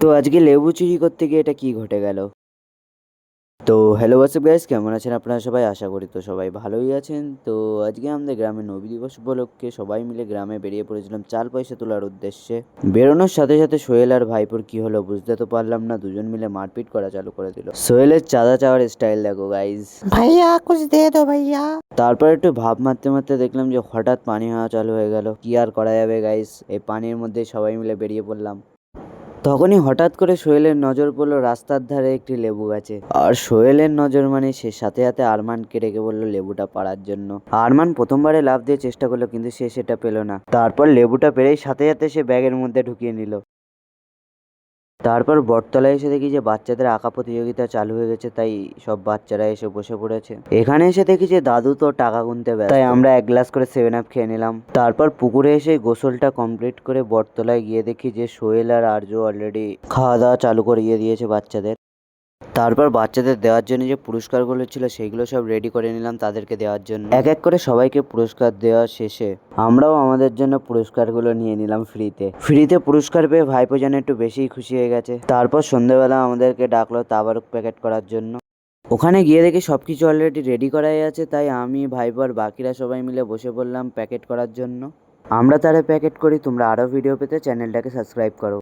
তো আজকে লেবু চুরি করতে গিয়ে এটা কি ঘটে গেল? তো হ্যালো হোয়াটসঅ্যাপ গাইস, কেমন আছেন আপনারা সবাই? আশা করি তো সবাই ভালোই আছেন। তো আজকে আমাদের গ্রামে নবী দিবস উপলক্ষে সবাই মিলে গ্রামে বেরিয়ে পড়েছিলাম চাল পয়সা তোলার উদ্দেশ্যে। বেরোনোর সাথে সাথে সোহেল আর ভাইপোর কি হলো বুঝতে তো পারলাম না, দুজন মিলে মারপিট করা চালু করে দিল। সোহেলের চাঁদা চাওয়ার স্টাইল দেখো গাইস। भैया कुछ दे दो भैया। তারপর একটু ভাব মারতে মারতে দেখলাম যে হঠাৎ পানি হওয়া চালু হয়ে গেল। কি আর করা যাবে গাইস, এই পানির মধ্যে সবাই মিলে বেরিয়ে পড়লাম। তখনই হঠাৎ করে সোহেলের নজর পড়লো রাস্তার ধারে একটি লেবু গাছে। আর সোহেলের নজর মানে সে সাথে সাথে আরমানকে ডেকে বললো লেবুটা পাড়ার জন্য। আরমান প্রথমবারে লাফ দিয়ে চেষ্টা করলো কিন্তু সে সেটা পেল না। তারপর লেবুটা পেরেই সাথে সাথে সে ব্যাগের মধ্যে ঢুকিয়ে নিল। তারপর বটতলায় এসে দেখি যে বাচ্চাদের আঁকা প্রতিযোগিতা চালু হয়ে গেছে, তাই সব বাচ্চারা এসে বসে পড়েছে। এখানে এসে দেখি যে দাদু তো টাকা গুনতে ব্যস্ত, তাই আমরা এক গ্লাস করে 7 আপ খেয়ে নিলাম। তারপর পুকুরে এসে গোসলটা কমপ্লিট করে বটতলায় গিয়ে দেখি যে সোহেল আর আর্য অলরেডি খাওয়া দাওয়া চালু করিয়ে দিয়েছে বাচ্চাদের। তারপর বাচ্চাদের দেওয়ার জন্য যে পুরস্কারগুলো ছিল সেগুলো সব রেডি করে নিলাম তাদেরকে দেওয়ার জন্য। এক এক করে সবাইকে পুরস্কার দেওয়া শেষে আমরাও আমাদের জন্য পুরস্কারগুলো নিয়ে নিলাম ফ্রিতে পুরস্কার পেয়ে ভাইপো যেন একটু বেশিই খুশি হয়ে গেছে। তারপর সন্ধ্যেবেলা আমাদেরকে ডাকলো তাবারুক প্যাকেট করার জন্য। ওখানে গিয়ে দেখি সবকিছু অলরেডি রেডি করাই আছে, তাই আমি ভাইপো আর বাকিরা সবাই মিলে বসে পড়লাম প্যাকেট করার জন্য। আমরা তারা প্যাকেট করি। তোমরা আরও ভিডিও পেতে চ্যানেলটাকে সাবস্ক্রাইব করো।